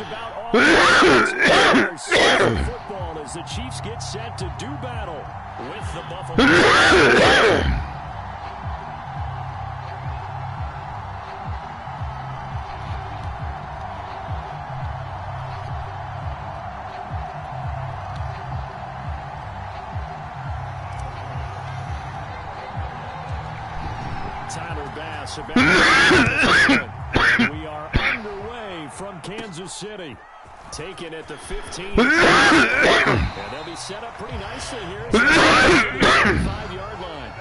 about all the football as the Chiefs get set to do battle with the Buffalo. We are underway from Kansas City. Taken at the 15. And they'll be set up pretty nicely here. So the 5-yard line.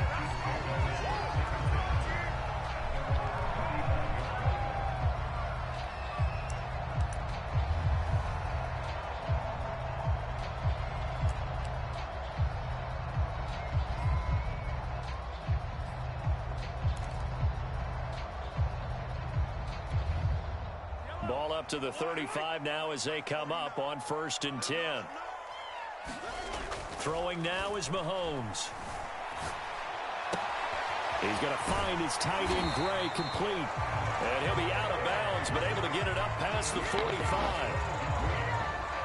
Ball up to the 35 now as they come up on 1st and 10. Throwing now is Mahomes. He's going to find his tight end Gray complete. And he'll be out of bounds, but able to get it up past the 45.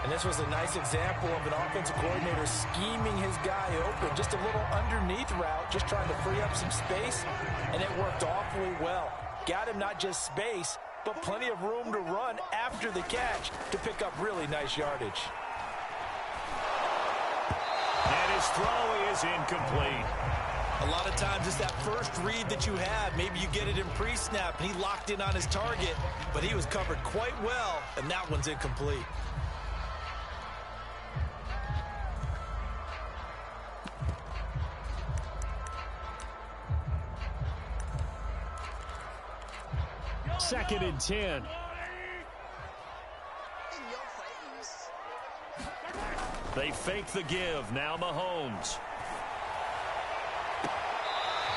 And this was a nice example of an offensive coordinator scheming his guy open. Just a little underneath route, just trying to free up some space, and it worked awfully well. Got him not just space, but plenty of room to run after the catch to pick up really nice yardage. And his throw is incomplete. A lot of times it's that first read that you have. Maybe you get it in pre-snap, and he locked in on his target, but he was covered quite well, and that one's incomplete. Second and 10. They fake the give. Now Mahomes.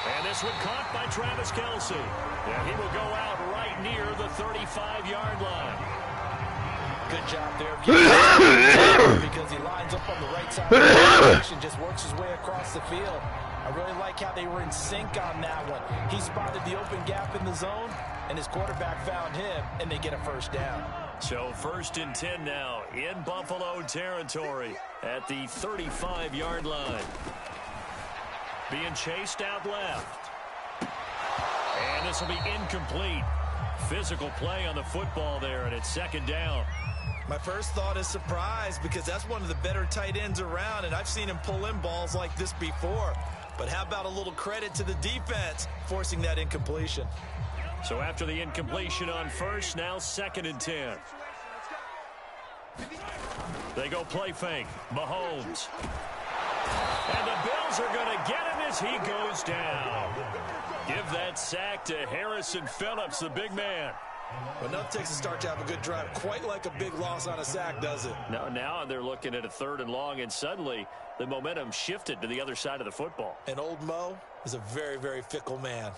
And this one caught by Travis Kelce. And he will go out right near the 35-yard line. Good job there. Because he lines up on the right side of the formation, just works his way across the field. I really like how they were in sync on that one. He spotted the open gap in the zone, and his quarterback found him, and they get a first down. So 1st and 10 now in Buffalo territory at the 35-yard line. Being chased out left. And this will be incomplete. Physical play on the football there, and it's 2nd down. My first thought is surprise, because that's one of the better tight ends around, and I've seen him pull in balls like this before. But how about a little credit to the defense forcing that incompletion? So after the incompletion on 1st, now 2nd and 10. They go play fake. Mahomes. And the Bills are going to get him as he goes down. Give that sack to Harrison Phillips, the big man. Well, nothing takes a start to have a good drive quite like a big loss on a sack, does it? No, now they're looking at a 3rd and long, and suddenly the momentum shifted to the other side of the football. And old Mo is a very, very fickle man.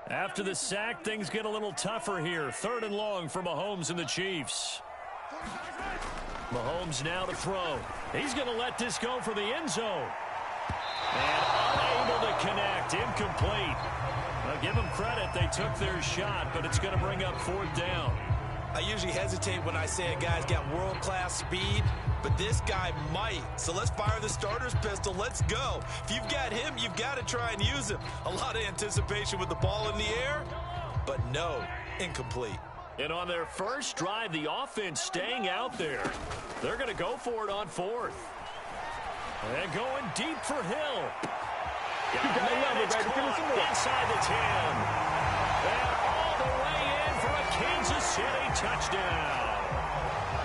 After the sack, things get a little tougher here. 3rd and long for Mahomes and the Chiefs. Mahomes now to throw. He's going to let this go for the end zone. And unable to connect. Incomplete. Well, give them credit. They took their shot, but it's going to bring up 4th down. I usually hesitate when I say a guy's got world-class speed, but this guy might. So let's fire the starter's pistol. Let's go. If you've got him, you've got to try and use him. A lot of anticipation with the ball in the air, but no, incomplete. And on their first drive, the offense staying out there. They're going to go for it on 4th. And going deep for Hill. You gotta love it, baby. Give me some more. Inside the 10. And all the way in for a Kansas City touchdown.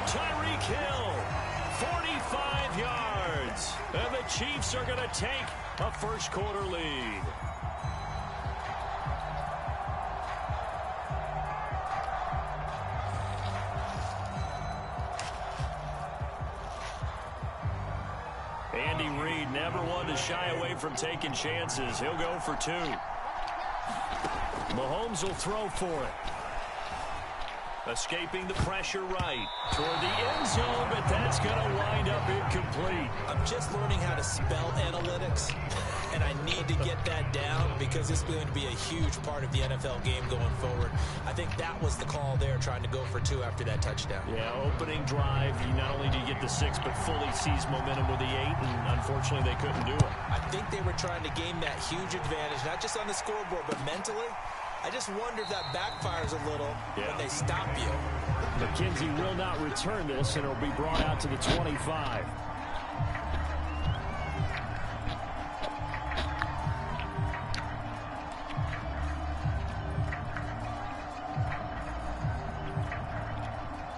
Tyreek Hill, 45 yards. And the Chiefs are going to take a first-quarter lead. Andy Reid never one to shy away from taking chances. He'll go for 2. Mahomes will throw for it. Escaping the pressure right toward the end zone, but that's going to wind up incomplete. I'm just learning how to spell analytics, and I need to get that down because it's going to be a huge part of the NFL game going forward. I think that was the call there, trying to go for 2 after that touchdown. Yeah, opening drive, you not only do you get the 6, but fully seize momentum with the 8, and unfortunately they couldn't do it. I think they were trying to gain that huge advantage, not just on the scoreboard, but mentally. I just wonder if that backfires a little when they stop you. McKenzie will not return this, and it'll be brought out to the 25.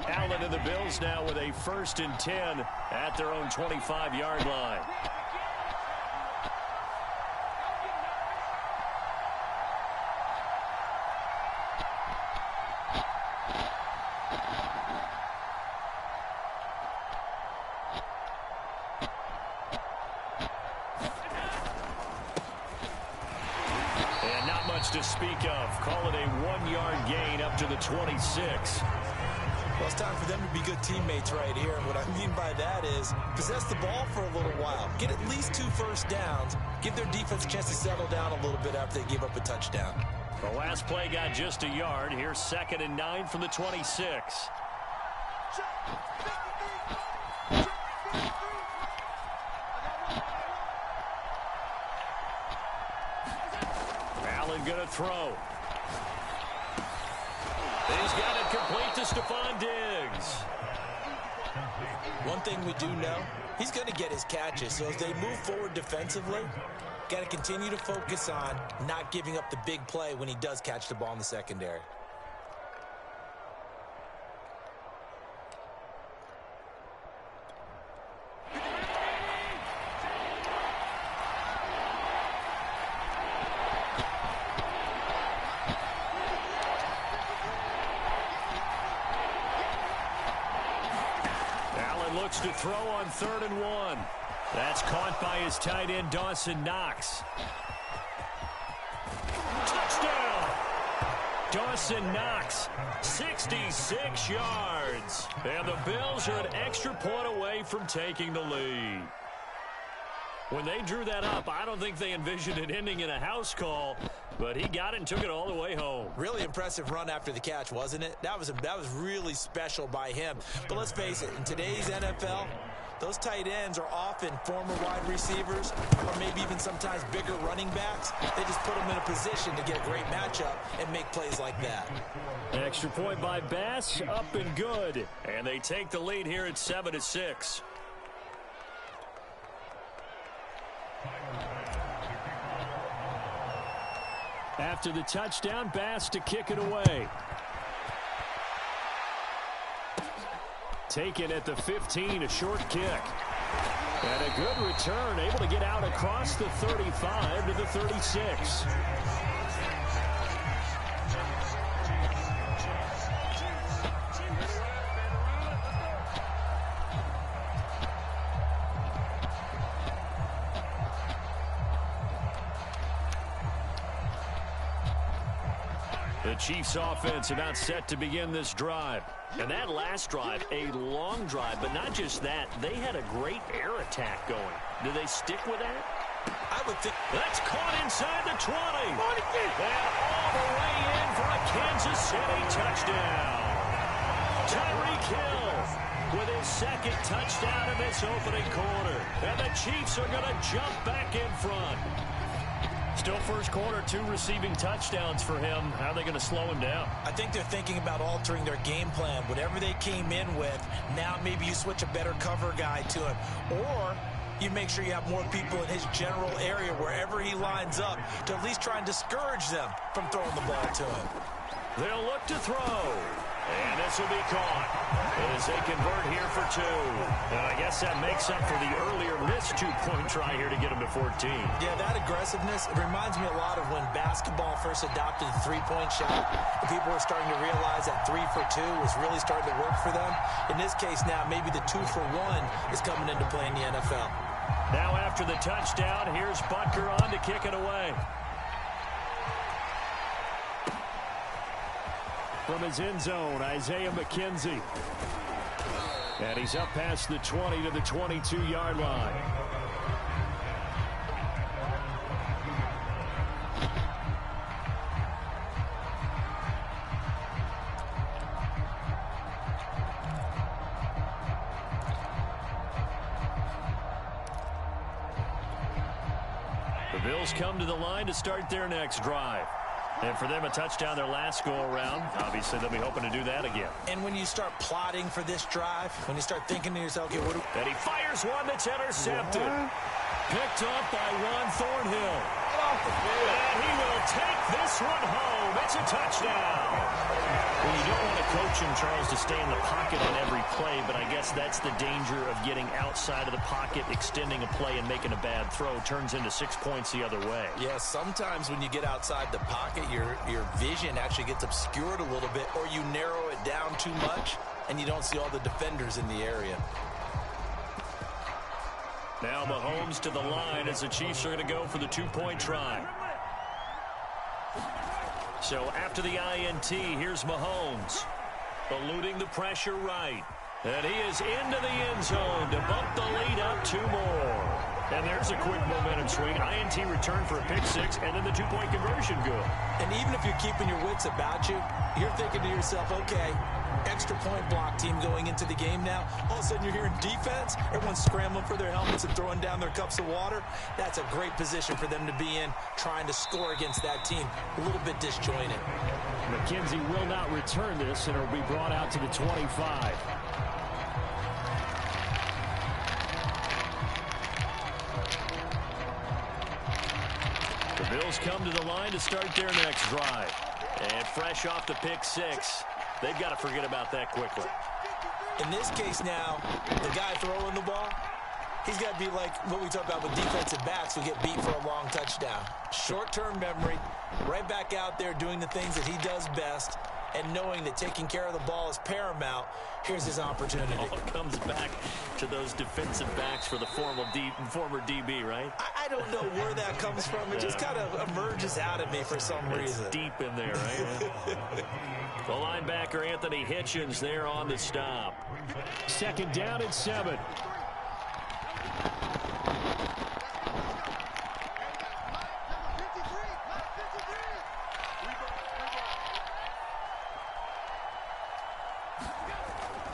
Allen and the Bills now with a 1st and 10 at their own 25-yard line. To speak of. Call it a 1-yard gain up to the 26. Well, it's time for them to be good teammates right here. And what I mean by that is possess the ball for a little while. Get at least 2 first downs. Give their defense a chance to settle down a little bit after they give up a touchdown. The last play got just a yard. Here's 2nd and 9 from the 26. Going to throw. He's got it complete to Stephon Diggs. One thing we do know, he's going to get his catches. So as they move forward defensively, got to continue to focus on not giving up the big play when he does catch the ball in the secondary. To throw on 3rd and 1. That's caught by his tight end, Dawson Knox. Touchdown! Dawson Knox, 66 yards. And the Bills are an extra point away from taking the lead. When they drew that up, I don't think they envisioned it ending in a house call, but he got it and took it all the way home. Really impressive run after the catch, wasn't it? That was really special by him. But let's face it, in today's NFL, those tight ends are often former wide receivers or maybe even sometimes bigger running backs. They just put them in a position to get a great matchup and make plays like that. Extra point by Bass, up and good. And they take the lead here at 7-6. After the touchdown, Bass to kick it away. Taken at the 15, a short kick. And a good return, able to get out across the 35 to the 36. The Chiefs offense about set to begin this drive. And that last drive, a long drive, but not just that, they had a great air attack going. Do they stick with that? I would think. That's caught inside the 20. And all the way in for a Kansas City touchdown. Tyreek Hill with his 2nd touchdown of this opening quarter. And the Chiefs are going to jump back in front. Still first quarter, 2 receiving touchdowns for him. How are they going to slow him down? I think they're thinking about altering their game plan. Whatever they came in with, now maybe you switch a better cover guy to him. Or you make sure you have more people in his general area wherever he lines up to at least try and discourage them from throwing the ball to him. They'll look to throw. And this will be caught as they convert here for 2. And I guess that makes up for the earlier missed 2-point try here to get them to 14. Yeah, that aggressiveness, it reminds me a lot of when basketball first adopted the 3-point shot. And people were starting to realize that 3 for 2 was really starting to work for them. In this case now, maybe the 2 for 1 is coming into play in the NFL. Now after the touchdown, here's Butker on to kick it away. from his end zone, Isaiah McKenzie. And he's up past the 20 to the 22-yard line. The Bills come to the line to start their next drive. And for them, a touchdown their last go-around. Obviously, they'll be hoping to do that again. And when you start plotting for this drive, when you start thinking to yourself, okay, what do... And he fires one that's intercepted. Picked up by Juan Thornhill. And he will take this one home. It's a touchdown. Well, you don't want to coach him, Charles, to stay in the pocket on every play, but I guess that's the danger of getting outside of the pocket, extending a play, and making a bad throw. Turns into 6 points the other way. Yeah, sometimes when you get outside the pocket, your vision actually gets obscured a little bit, or you narrow it down too much, and you don't see all the defenders in the area. Now Mahomes to the line as the Chiefs are going to go for the two-point try. So after the INT, here's Mahomes. Eluding the pressure right. And he is into the end zone to bump the lead up 2 more. And there's a quick momentum swing. INT return for a pick 6, and then the two-point conversion good. And even if you're keeping your wits about you, you're thinking to yourself, okay, extra point block team going into the game now. All of a sudden you're hearing defense. Everyone's scrambling for their helmets and throwing down their cups of water. That's a great position for them to be in, trying to score against that team. A little bit disjointed. McKenzie will not return this, and it'll be brought out to the 25. The Bills come to the line to start their next drive. And fresh off the pick 6, they've got to forget about that quickly. In this case now, the guy throwing the ball, he's got to be like what we talk about with defensive backs who get beat for a long touchdown. Short-term memory, right back out there doing the things that he does best, and knowing that taking care of the ball is paramount. Here's his opportunity. All comes back to those defensive backs for the former DB, right? I don't know where that comes from. It just kind of emerges out of me for some reason. It's deep in there, right? The linebacker, Anthony Hitchens, there on the stop. Second down and 7.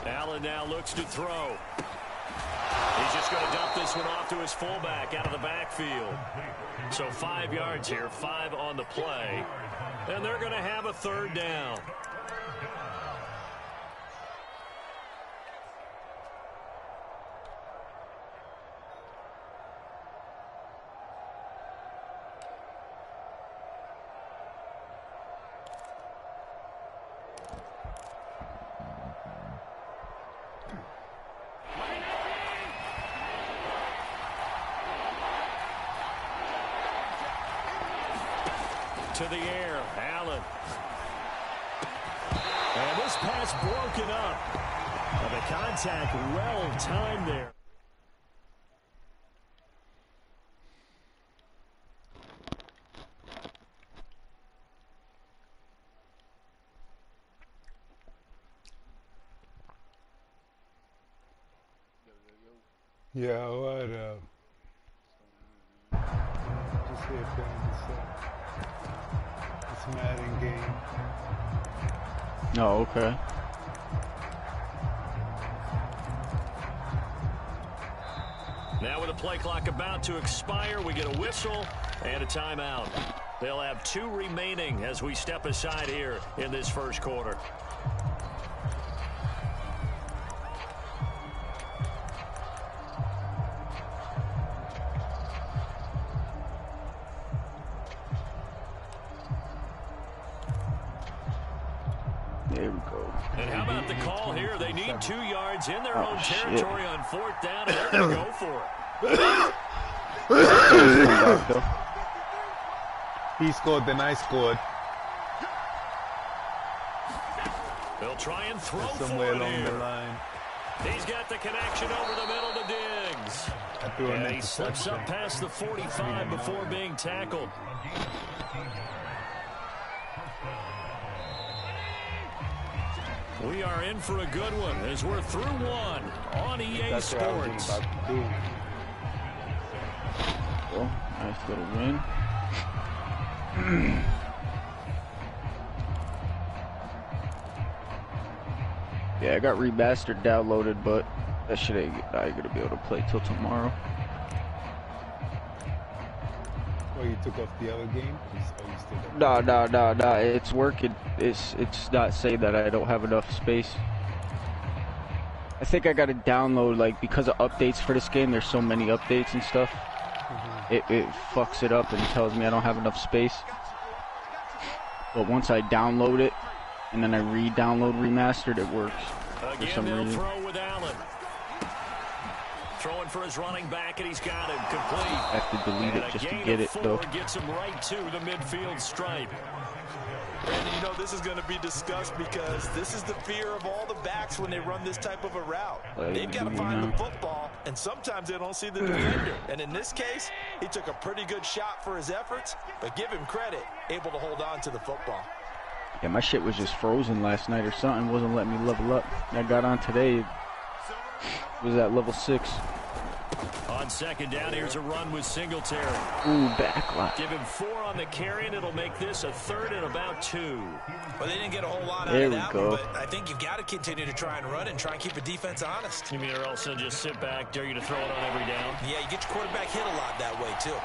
Allen now looks to throw. He's just going to dump this one off to his fullback out of the backfield. So 5 yards here, 5 on the play. And they're going to have a third down. To the air, Allen. And this pass broken up. And the contact well timed there. Yeah, what up? Just here playing this Madden game. Oh, okay. Now with the play clock about to expire, we get a whistle and a timeout. They'll have 2 remaining as we step aside here in this first quarter. There we go. And how about the call here? They need 2 yards in their own territory on 4th down, and they're going to go for it. He scored, then I scored. They'll try and throw somewhere for it along here. the line. He's got the connection over the middle to Diggs. And he slips up past the 45 before being tackled. We are in for a good one as we're through one on EA Sports. Well, nice little win. Yeah, I got remastered downloaded, but that shit ain't gonna be able to play till tomorrow. Oh, you took off the other game? No, it's working. It's not saying that I don't have enough space. I think I gotta download, like, because of updates for this game, there's so many updates and stuff. It fucks it up and tells me I don't have enough space. But once I download it, and then I re-download remastered, it works for some reason. Throw with Allen. Throwing for his running back, and he's got him complete. I have to delete it just to get it, though. Gets him right to the midfield stripe. Brandon, you know this is going to be discussed because this is the fear of all the backs when they run this type of a route. They've got to find the football, and sometimes they don't see the defender. And in this case, he took a pretty good shot for his efforts, but give him credit, able to hold on to the football. Yeah, my shit was just frozen last night or something. Wasn't letting me level up. I got on today. It was at level 6. On second down, here's a run with Singletary. Ooh, backlot. Give him 4 on the carry, and it'll make this a 3rd and about 2. Well, they didn't get a whole lot out of that one, but I think you've got to continue to try and run and try and keep a defense honest. You mean or else they'll just sit back, dare you to throw it on every down? Yeah, you get your quarterback hit a lot that way, too.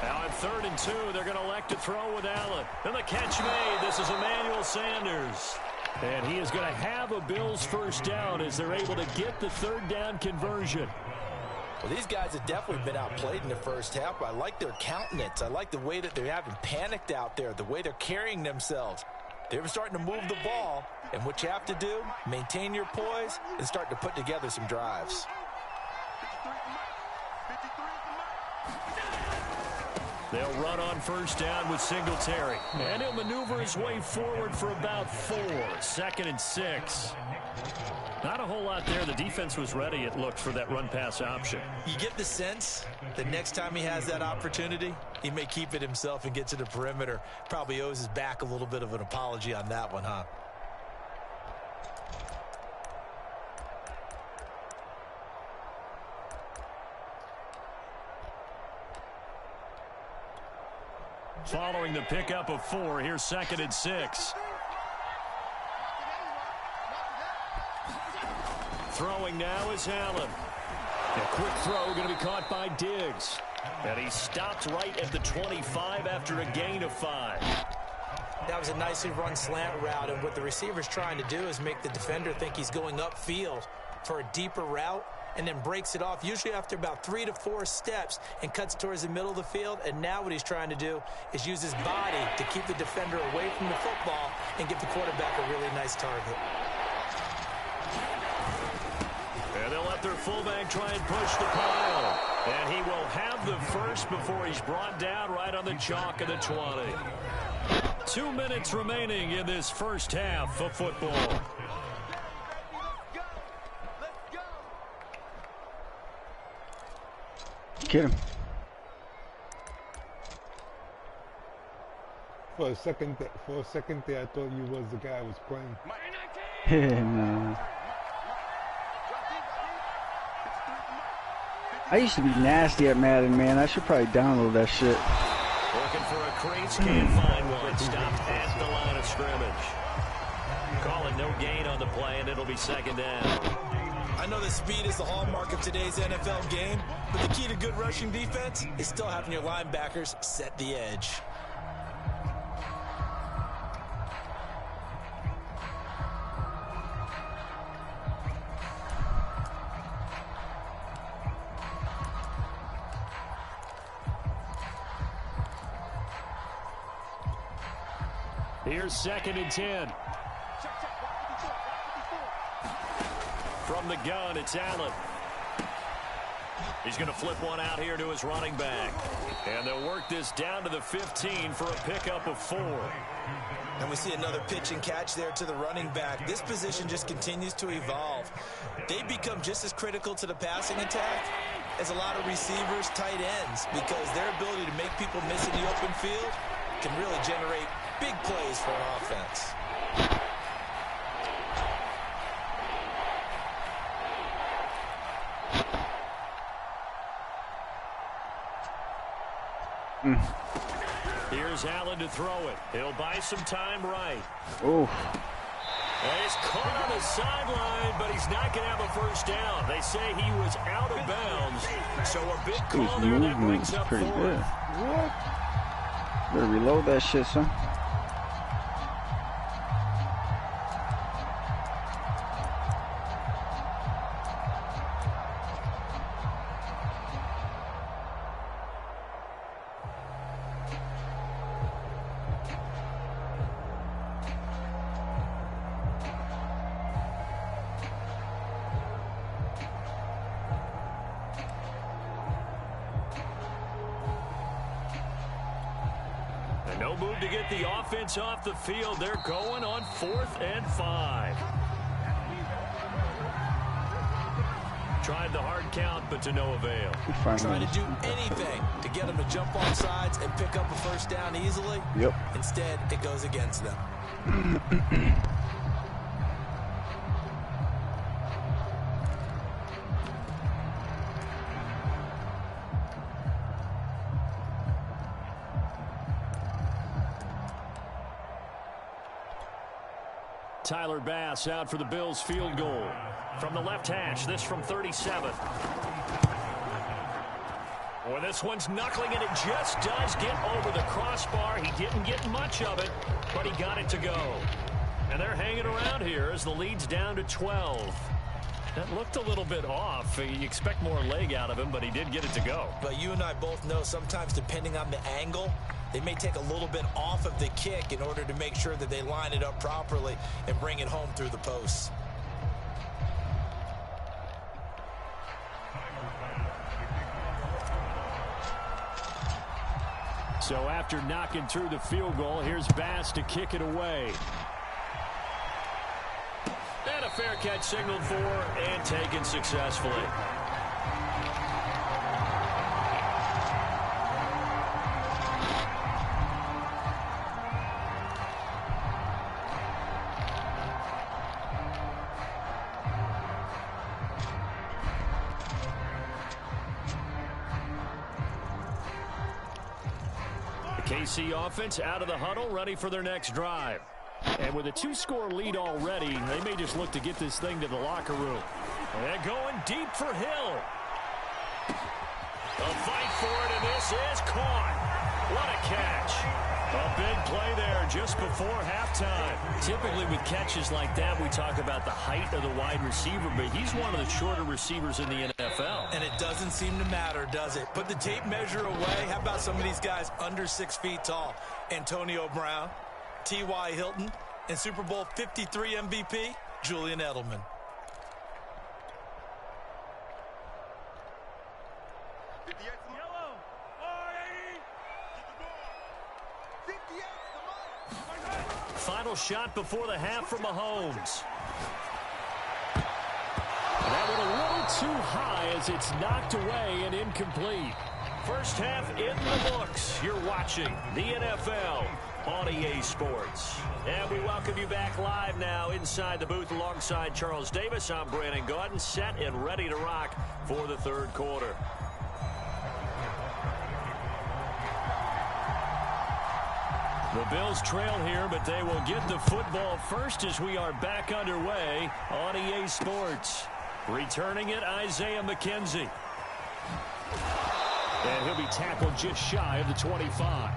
Now at 3rd and 2, they're going to elect to throw with Allen. And the catch made. This is Emmanuel Sanders. And he is going to have a Bills first down as they're able to get the 3rd down conversion. Well, these guys have definitely been outplayed in the first half, but I like their countenance. I like the way that they haven't panicked out there, the way they're carrying themselves. They're starting to move the ball, and what you have to do, maintain your poise and start to put together some drives. They'll run on first down with Singletary. And he'll maneuver his way forward for about 4. 2nd and 6. Not a whole lot there. The defense was ready, it looked, for that run-pass option. You get the sense that next time he has that opportunity, he may keep it himself and get to the perimeter. Probably owes his back a little bit of an apology on that one, huh? Following the pickup of 4, here's 2nd and 6. Throwing now is Allen. A quick throw going to be caught by Diggs. And he stopped right at the 25 after a gain of 5. That was a nicely run slant route, and what the receiver's trying to do is make the defender think he's going upfield for a deeper route, and then breaks it off, usually after about 3 to 4 steps, and cuts towards the middle of the field. And now what he's trying to do is use his body to keep the defender away from the football and give the quarterback a really nice target. And they'll let their fullback try and push the pile. And he will have the first before he's brought down right on the chalk of the 20. 2 minutes remaining in this first half of football. Get him. For a second there, I thought you was the guy who was playing. No. I used to be nasty at Madden, man. I should probably download that shit. Looking for a crease, can't find one. Stopped at the line of scrimmage. Calling no gain on the play, and it'll be 2nd down. I know that speed is the hallmark of today's NFL game, but the key to good rushing defense is still having your linebackers set the edge. Here's 2nd and 10. From the gun, it's Allen. He's going to flip one out here to his running back. And they'll work this down to the 15 for a pickup of 4. And we see another pitch and catch there to the running back. This position just continues to evolve. They become just as critical to the passing attack is a lot of receivers, tight ends, because their ability to make people miss in the open field can really generate big plays for an offense. Here's Allen to throw it. He'll buy some time right. Oh. He's caught on the sideline, but he's not going to have a first down. They say he was out of bounds, so a big call there that brings up pretty fourth. good. What? Better reload that shit, son. No move to get the offense off the field. They're going on 4th and 5. Tried the hard count, but to no avail. Trying to do anything to get them to jump off sides and pick up a first down easily. Yep. Instead, it goes against them. Tyler Bass out for the Bills field goal. From the left hash, this from 37. Well, this one's knuckling, and it just does get over the crossbar. He didn't get much of it, but he got it to go. And they're hanging around here as the lead's down to 12. That looked a little bit off. You expect more leg out of him, but he did get it to go. But you and I both know sometimes, depending on the angle, they may take a little bit off of the kick in order to make sure that they line it up properly and bring it home through the posts. So after knocking through the field goal, here's Bass to kick it away. And a fair catch signaled for and taken successfully. KC offense out of the huddle, ready for their next drive. And with a 2-score lead already, they may just look to get this thing to the locker room. And going deep for Hill. A fight for it, and this is caught. What a catch. A big play there just before halftime. Typically with catches like that, we talk about the height of the wide receiver, but he's one of the shorter receivers in the NFL. And it doesn't seem to matter, does it? Put the tape measure away. How about some of these guys under 6 feet tall? Antonio Brown, T.Y. Hilton, and Super Bowl 53 MVP, Julian Edelman. Final shot before the half from Mahomes. That one a little too high as it's knocked away and incomplete. First half in the books. You're watching the NFL on EA Sports. And we welcome you back live now inside the booth alongside Charles Davis. I'm Brandon Gaudin, set and ready to rock for the third quarter. The Bills trail here, but they will get the football first as we are back underway on EA Sports. Returning it, Isaiah McKenzie. And he'll be tackled just shy of the 25.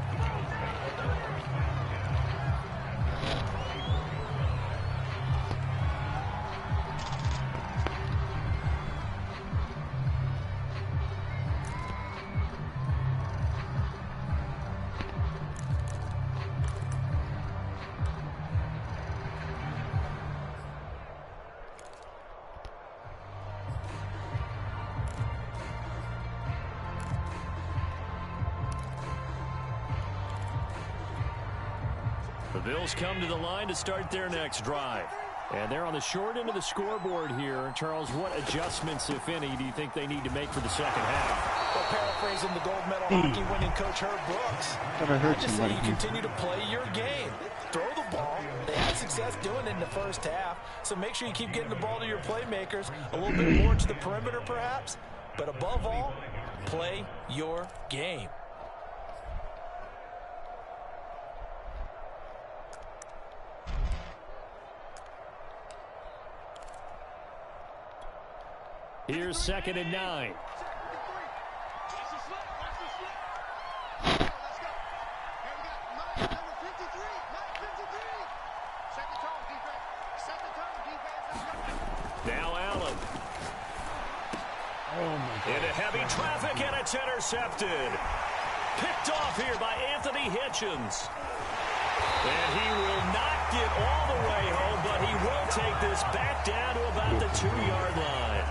The Bills come to the line to start their next drive. And they're on the short end of the scoreboard here. Charles, what adjustments, if any, do you think they need to make for the second half? Well, paraphrasing the gold medal hockey winning coach Herb Brooks, I just say you continue to play your game. Throw the ball. They had success doing it in the first half, so make sure you keep getting the ball to your playmakers, a little bit more to the perimeter perhaps, but above all, play your game. Here's 2nd and 9. Now Allen. Into heavy traffic, and it's intercepted. Picked off here by Anthony Hitchens. And he will not get all the way home, but he will take this back down to about the 2-yard line.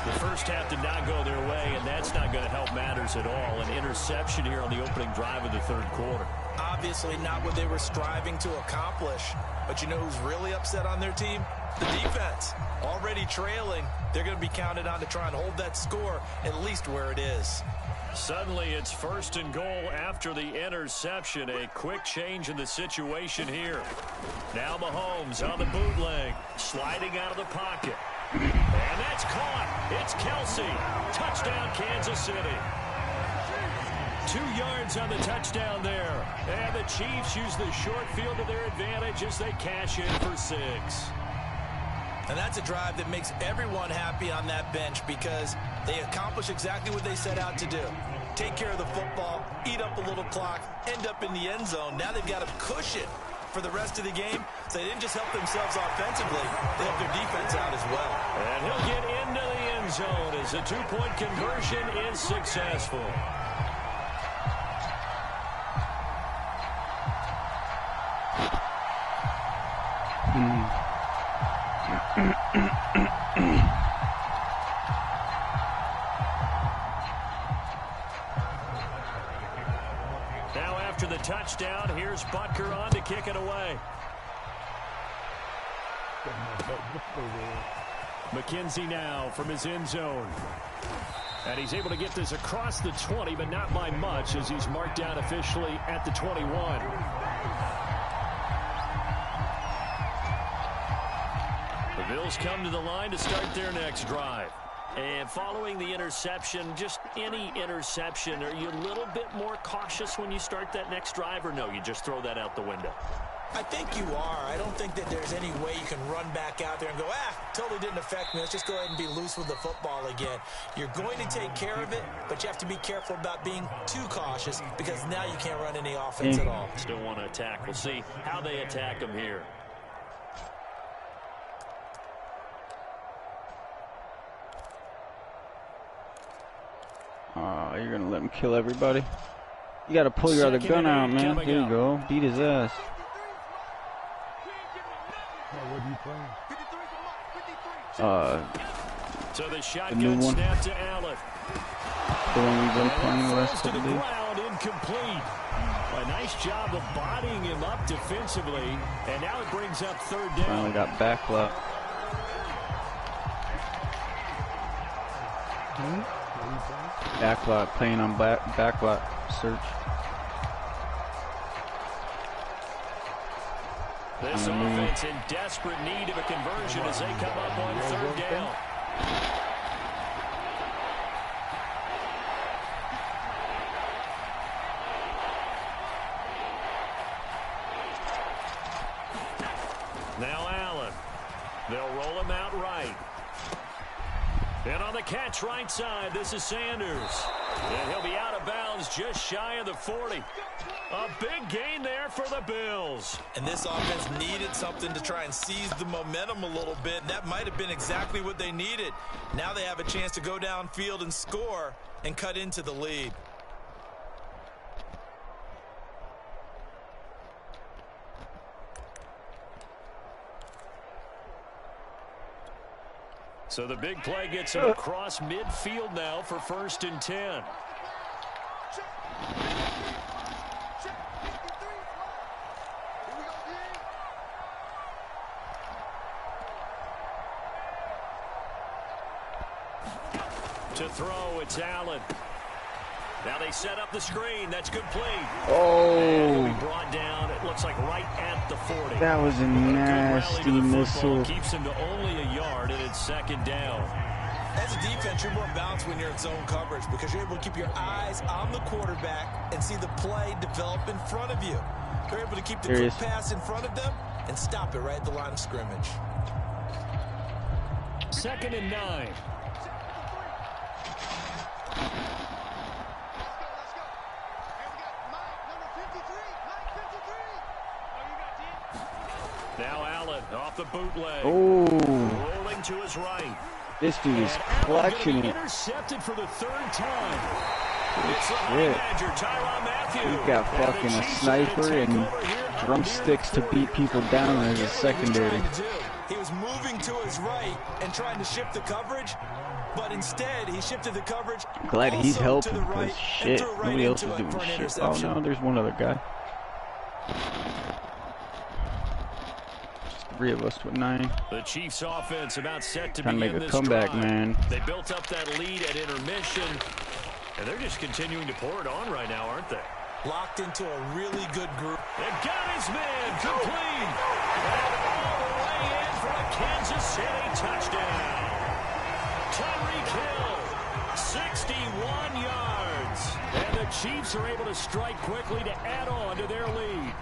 The first half did not go their way, and that's not going to help matters at all. An interception here on the opening drive of the third quarter. Obviously not what they were striving to accomplish. But you know who's really upset on their team? The defense. Already trailing, they're going to be counted on to try and hold that score at least where it is. Suddenly it's 1st and goal after the interception. A quick change in the situation here. Now Mahomes on the bootleg, sliding out of the pocket. And that's caught. It's Kelsey. Touchdown, Kansas City. 2 yards on the touchdown there. And the Chiefs use the short field to their advantage as they cash in for 6. And that's a drive that makes everyone happy on that bench because they accomplish exactly what they set out to do. Take care of the football, eat up a little clock, end up in the end zone. Now they've got a cushion for the rest of the game, so they didn't just help themselves offensively, they helped their defense out as well. And he'll get into the end zone as the 2-point conversion is successful. Now after the touchdown, here's Butker on to kick it away. McKenzie now from his end zone. And he's able to get this across the 20, but not by much as he's marked down officially at the 21. The Bills come to the line to start their next drive. And following the interception, just any interception, are you a little bit more cautious when you start that next drive, or no, you just throw that out the window? I think you are. I don't think that there's any way you can run back out there and go, totally didn't affect me. Let's just go ahead and be loose with the football again. You're going to take care of it, but you have to be careful about being too cautious because now you can't run any offense at all. Still want to attack. We'll see how they attack them here. You're going to let him kill everybody? You got to pull your other gun out, man. There you go. Beat his ass. What are you playing? So the shotgun snap to Allen. The one we've been playing the rest of the day. Incomplete. A nice job of bodying him up defensively, and now it brings up 3rd down. Finally got backlot. Backlot, playing on backlot search. This offense in desperate need of a conversion as they come up on 3rd down. Now Allen. They'll roll him out right. And on the catch right side, this is Sanders. And he'll be out of bounds just shy of the 40. A big gain there for the Bills. And this offense needed something to try and seize the momentum a little bit. And that might have been exactly what they needed. Now they have a chance to go downfield and score and cut into the lead. So the big play gets him across midfield now for 1st and 10. To throw, it's Allen. Now they set up the screen. That's complete. Oh. And he'll be brought down, it looks like right at the 40. That was a nasty missile. Keeps him to only a yard, and it's second down. As a defense, you're more balanced when you're in zone coverage because you're able to keep your eyes on the quarterback and see the play develop in front of you. You're able to keep the quick pass in front of them and stop it right at the line of scrimmage. 2nd and 9. Now Allen off the bootleg. Oh. Rolling to his right. This dude is clutching it. Intercepted for the 3rd time. It's the honey badger, Tyrann Mathieu. He got fucking a sniper and drumsticks to beat people down as a secondary. He was moving to his right and trying to shift the coverage, but instead he shifted the coverage. Glad he's helping because shit, nobody else is doing shit. Oh no, there's one other guy. Just 3 of us with 9. The Chiefs offense about set to begin begin this comeback, drive. man. They built up that lead at intermission, and they're just continuing to pour it on right now, aren't they? Locked into a really good group. They've got his man complete. And all the way in for a Kansas City touchdown. Tyreek Hill, 61 yards. And the Chiefs are able to strike quickly to add on to their lead.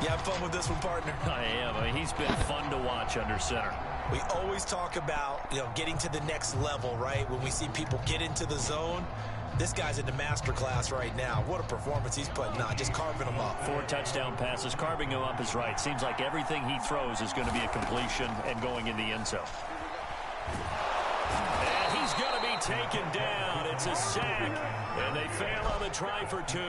You have fun with this one, partner? I am. I mean, he's been fun to watch under center. We always talk about, getting to the next level, right? When we see people get into the zone. This guy's in the master class right now. What a performance he's putting on, just carving them up. 4 touchdown passes, carving him up is right. Seems like everything he throws is going to be a completion and going in the end zone. And he's going to be taken down. It's a sack, and they fail on the try for 2.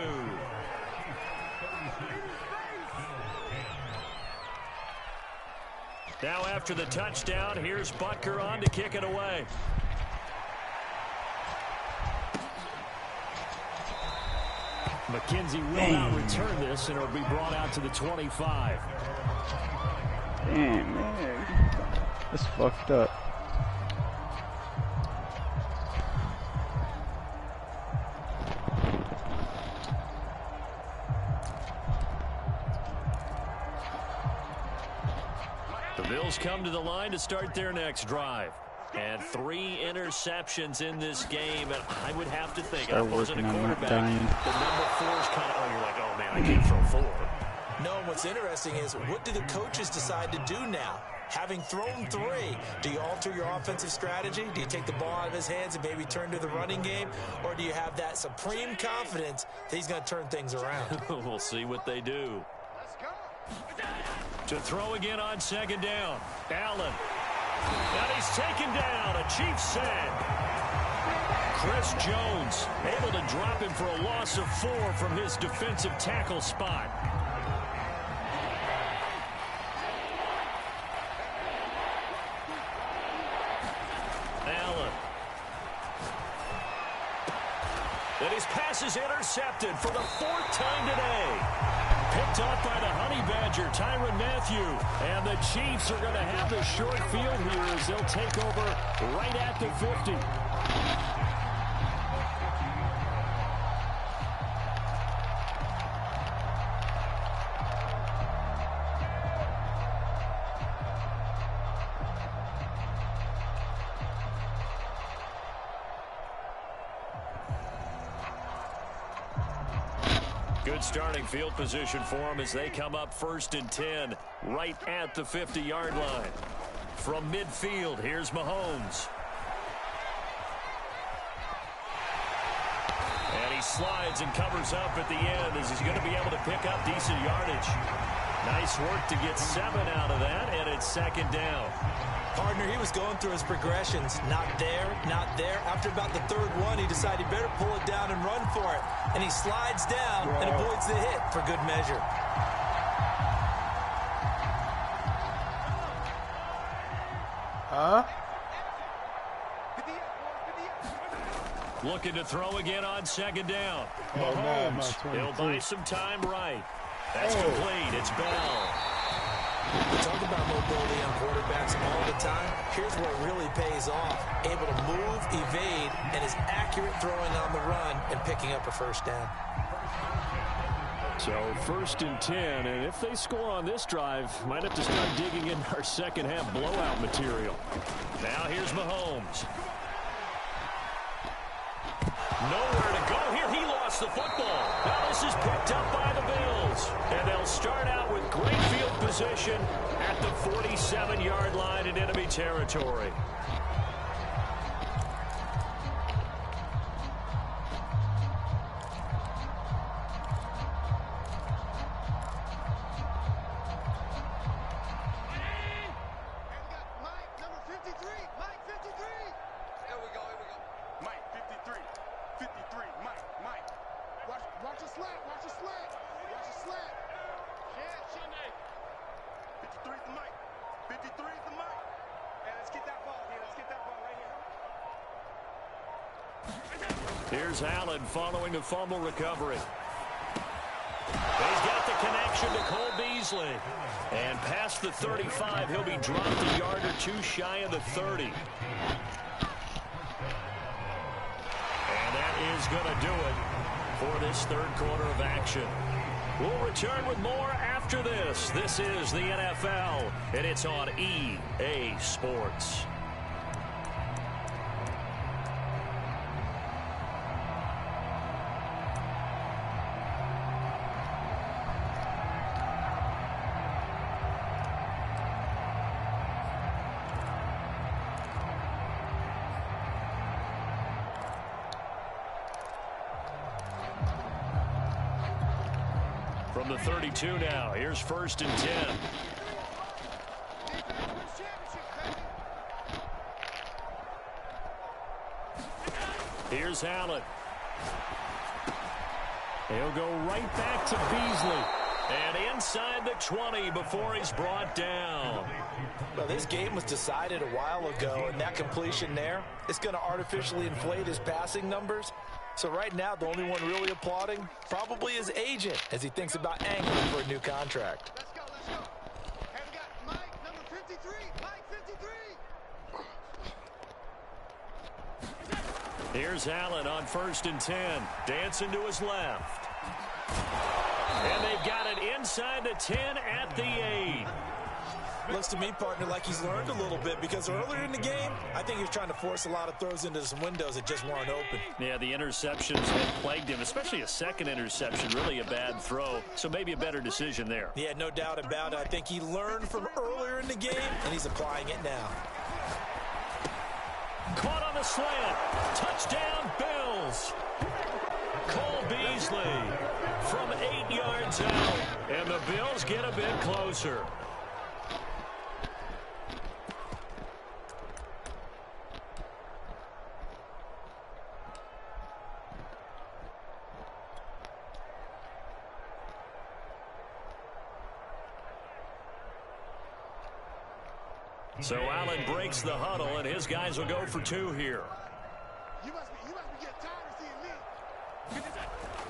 Now after the touchdown, here's Butker on to kick it away. McKenzie will not return this, and it'll be brought out to the 25. Damn, man. That's fucked up. The Bills come to the line to start their next drive. And 3 interceptions in this game, and I would have to think, I wasn't a quarterback, the number 4 is kind of, you're like, oh man, I can't throw 4. No, what's interesting is, what do the coaches decide to do now? Having thrown 3, do you alter your offensive strategy? Do you take the ball out of his hands and maybe turn to the running game? Or do you have that supreme confidence that he's going to turn things around? We'll see what they do. To throw again on 2nd down, Allen. And he's taken down, a Chiefs sack. Chris Jones able to drop him for a loss of 4 from his defensive tackle spot. Allen. And his pass is intercepted for the 4th time today. Picked off by the Honey Badger, Tyrann Mathieu. And the Chiefs are going to have the short field here as they'll take over right at the 50. Good starting field position for them as they come up 1st and 10 right at the 50-yard line. From midfield, here's Mahomes. And he slides and covers up at the end as he's going to be able to pick up decent yardage. Nice work to get 7 out of that, and it's 2nd down. Partner, he was going through his progressions. Not there, not there. After about the 3rd one, he decided he better pull it down and run for it. And he slides down and avoids the hit for good measure. Huh? Looking to throw again on 2nd down. Oh, Mahomes, he'll buy some time right. That's complete. It's Bell. We talk about mobility on quarterbacks all the time. Here's where it really pays off. Able to move, evade, and is accurate throwing on the run and picking up a first down. So 1st and 10, and if they score on this drive, might have to start digging in our second half blowout material. Now here's Mahomes. Nowhere to go here. He lost the football. Now this is picked up by the Bills. And they'll start out with great field position at the 47-yard line in enemy territory. Here's Allen following the fumble recovery. He's got the connection to Cole Beasley. And past the 35, he'll be dropped a yard or two shy of the 30. And that is going to do it for this third quarter of action. We'll return with more after this. This is the NFL, and it's on EA Sports. From the 32 now, here's 1st and 10. Here's Allen. He'll go right back to Beasley. And inside the 20 before he's brought down. Well, this game was decided a while ago, and that completion there is going to artificially inflate his passing numbers. So right now, the only one really applauding probably his agent as he thinks about angling for a new contract. Let's go. And we got Mike, number 53. Mike 53. Here's Allen on 1st and 10. Dancing to his left. And they've got it inside the 10 at the 8. Looks to me, partner, like he's learned a little bit, because earlier in the game, I think he was trying to force a lot of throws into some windows that just weren't open. Yeah, the interceptions had plagued him, especially a second interception, really a bad throw. So maybe a better decision there. Yeah, no doubt about it. I think he learned from earlier in the game, and he's applying it now. Caught on the slant. Touchdown, Bills. Cole Beasley from 8 yards out. And the Bills get a bit closer. So Allen breaks the huddle, and his guys will go for 2 here. You must be getting tired of seeing me.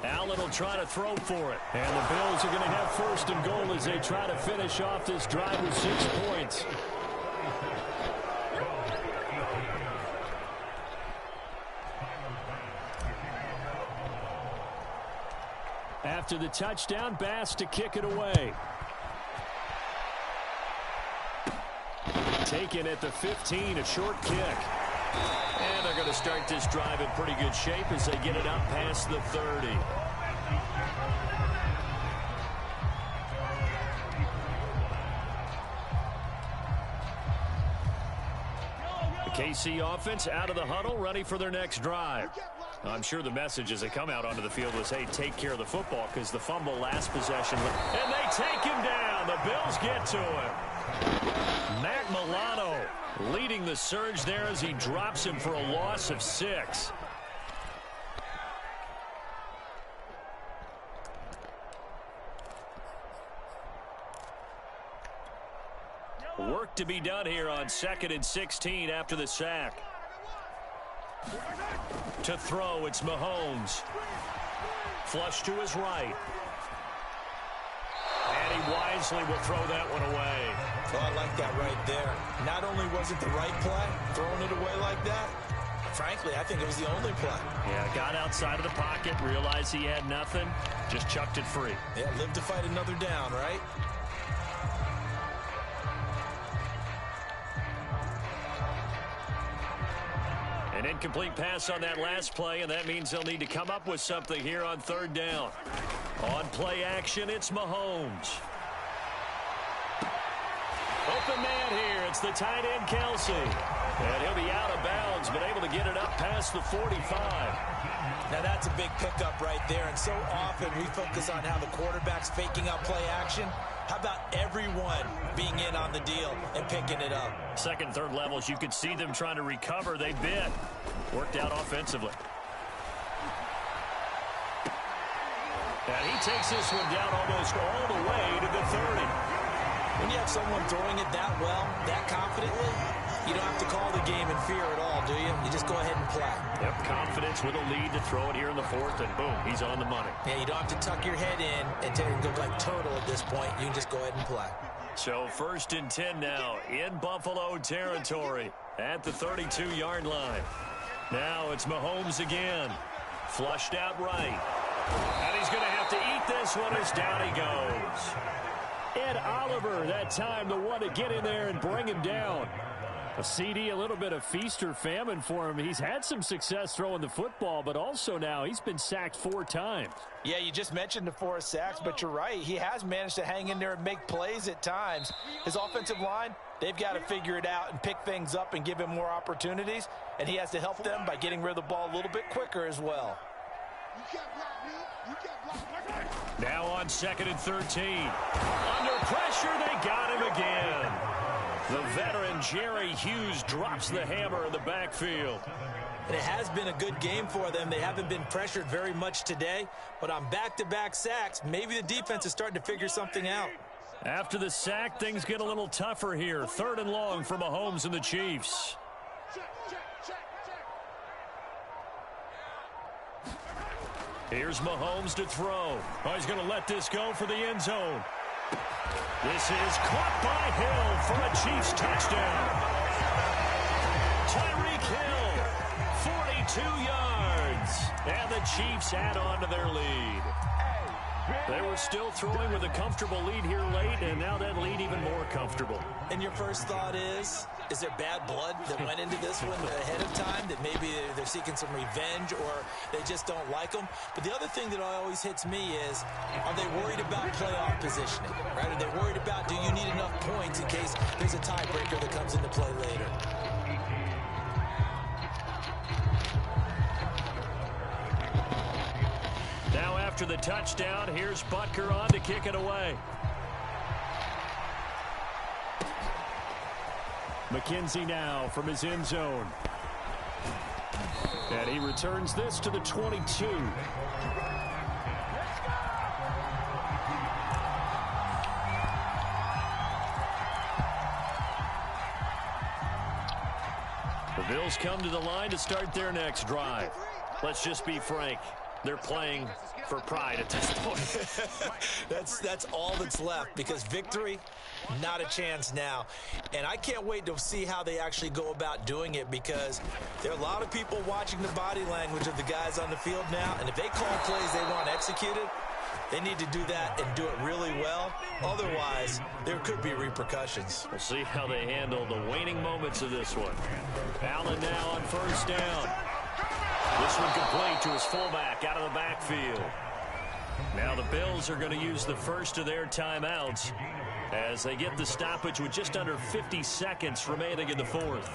Allen will try to throw for it. And the Bills are going to have 1st and goal as they try to finish off this drive with 6 points. After the touchdown, Bass to kick it away. Taken at the 15, a short kick. And they're going to start this drive in pretty good shape as they get it up past the 30. The KC offense out of the huddle, ready for their next drive. I'm sure the message as they come out onto the field was, hey, take care of the football, because the fumble last possession. And they take him down. The Bills get to him. Matt Milano leading the surge there as he drops him for a loss of 6. Work to be done here on 2nd and 16 after the sack. To throw, it's Mahomes. Flush to his right. And he wisely will throw that one away. Oh, I like that right there. Not only was it the right play, throwing it away like that, frankly, I think it was the only play. Yeah, got outside of the pocket, realized he had nothing, just chucked it free. Yeah, live to fight another down, right? An incomplete pass on that last play, and that means they'll need to come up with something here on third down. On play action, it's Mahomes. Open man here. It's the tight end, Kelsey. And he'll be out of bounds, but able to get it up past the 45. Now that's a big pickup right there, and so often we focus on how the quarterback's faking out play action. How about everyone being in on the deal and picking it up? Second, third levels, you could see them trying to recover. They bit. Worked out offensively. And he takes this one down almost all the way to the 30. When you have someone throwing it that well, that confidently, you don't have to call the game in fear at all, do you? You just go ahead and play. Yep, confidence with a lead to throw it here in the fourth, and boom, he's on the money. Yeah, you don't have to tuck your head in and go like total at this point. You can just go ahead and play. So 1st and 10 now in Buffalo territory at the 32-yard line. Now it's Mahomes again. Flushed out right. And he's going to have to eat this one as down he goes. Ed Oliver, that time, the one to get in there and bring him down. A CD, a little bit of feast or famine for him. He's had some success throwing the football, but also now he's been sacked 4 times. Yeah, you just mentioned the 4 sacks, but you're right. He has managed to hang in there and make plays at times. His offensive line, they've got to figure it out and pick things up and give him more opportunities, and he has to help them by getting rid of the ball a little bit quicker as well. You can't block me. You can't block me. Now on 2nd and 13. Under pressure, they got him again. The veteran Jerry Hughes drops the hammer in the backfield. And it has been a good game for them. They haven't been pressured very much today, but on back-to-back sacks, maybe the defense is starting to figure something out. After the sack, things get a little tougher here. 3rd and long for Mahomes and the Chiefs. Here's Mahomes to throw. Oh, he's going to let this go for the end zone. This is caught by Hill for a Chiefs touchdown. Tyreek Hill, 42 yards. And the Chiefs add on to their lead. They were still throwing with a comfortable lead here late, and now that lead even more comfortable. And your first thought is there bad blood that went into this one ahead of time, that maybe they're seeking some revenge or they just don't like them? But the other thing that always hits me is, are they worried about playoff positioning, right? Are they worried about, do you need enough points in case there's a tiebreaker that comes into play later? Now after the touchdown, here's Butker on to kick it away. McKenzie now from his end zone. And he returns this to the 22. The Bills come to the line to start their next drive. Let's just be frank. They're playing for pride at this point. That's all that's left, because victory, not a chance now. And I can't wait to see how they actually go about doing it, because there are a lot of people watching the body language of the guys on the field now, and if they call plays they want executed, they need to do that and do it really well. Otherwise, there could be repercussions. We'll see how they handle the waning moments of this one. Allen now on 1st down. This one complete to his fullback out of the backfield. Now the Bills are going to use the first of their timeouts as they get the stoppage with just under 50 seconds remaining in the 4th.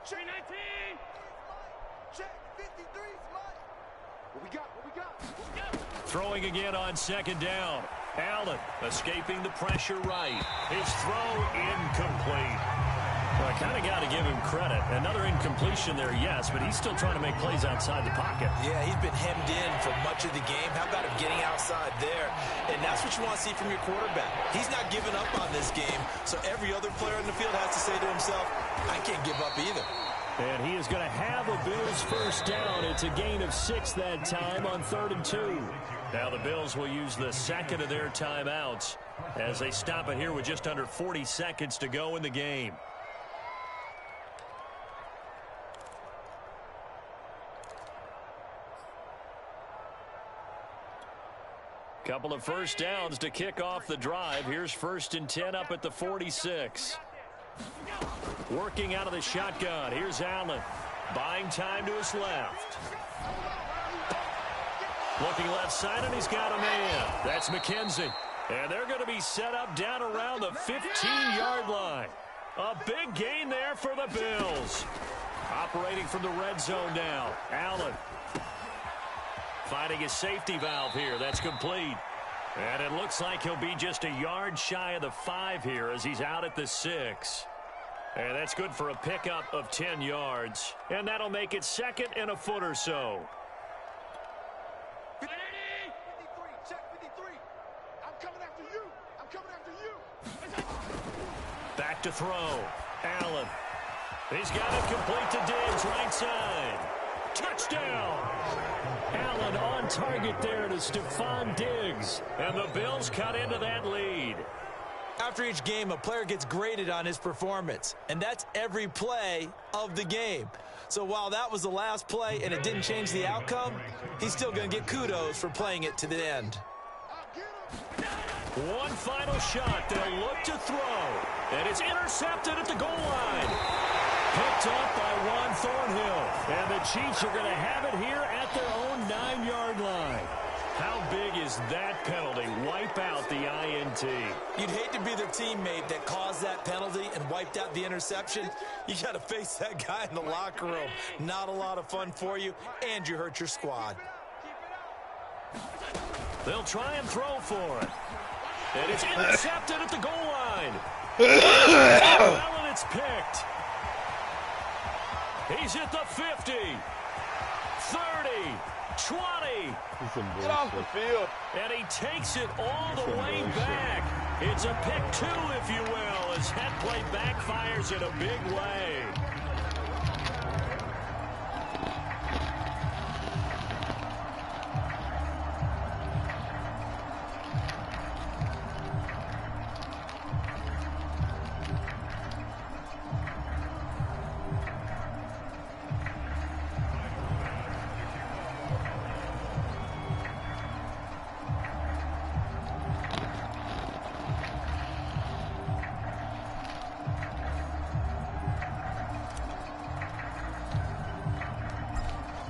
Check 19. Check 53. What we got? What we got? What we got? Throwing again on 2nd down. Allen escaping the pressure right. His throw incomplete. Well, I kind of got to give him credit. Another incompletion there, yes, but he's still trying to make plays outside the pocket. Yeah, he's been hemmed in for much of the game. How about him getting outside there? And that's what you want to see from your quarterback. He's not giving up on this game, so every other player in the field has to say to himself, I can't give up either. And he is going to have a Bills first down. It's a gain of 6 that time on 3rd and 2. Now the Bills will use the second of their timeouts as they stop it here with just under 40 seconds to go in the game. Couple of first downs to kick off the drive. Here's 1st and 10 up at the 46. Working out of the shotgun. Here's Allen. Buying time to his left. Looking left side, and he's got a man. That's McKenzie. And they're going to be set up down around the 15-yard line. A big gain there for the Bills. Operating from the red zone now. Allen. Finding his safety valve here. That's complete. And it looks like he'll be just a yard shy of the 5 here as he's out at the 6. And that's good for a pickup of 10 yards. And that'll make it 2nd and a foot or so. 53, check 53. I'm coming after you. I'm coming after you. Back to throw. Allen. He's got it complete to Diggs, right side. Touchdown. Allen on target there to Stephon Diggs. And the Bills cut into that lead. After each game, a player gets graded on his performance, and that's every play of the game. So while that was the last play and it didn't change the outcome, he's still going to get kudos for playing it to the end. One final shot. They'll look to throw. And it's intercepted at the goal line. Picked up by Juan Thornhill. And the Chiefs are going to have it here at their own 9-yard line. How big is that penalty? Wipe out the INT. You'd hate to be the teammate that caused that penalty and wiped out the interception. You got to face that guy in the locker room. Not a lot of fun for you, and you hurt your squad. They'll try and throw for it. And it's intercepted at the goal line. Well, and it's picked. He's at the 50, 30, 20. Get off the field. And he takes it all the way back. It's a pick 2, if you will, as that play backfires in a big way.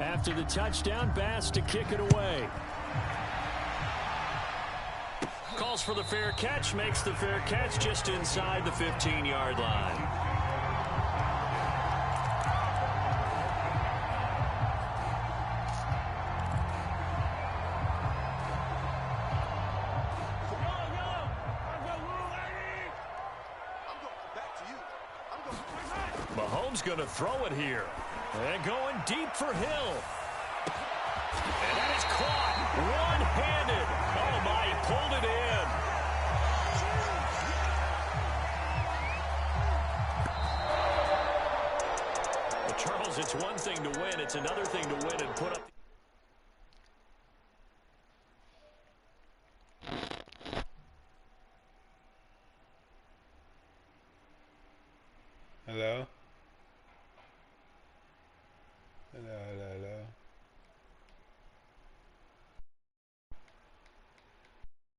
After the touchdown, Bass to kick it away. Calls for the fair catch, makes the fair catch just inside the 15-yard line. Mahomes going to throw it here. And going deep for Hill. And that is caught one-handed. Oh, my, he pulled it in. Well, Charles, it's one thing to win. It's another thing to win and put up. Hello? Hello?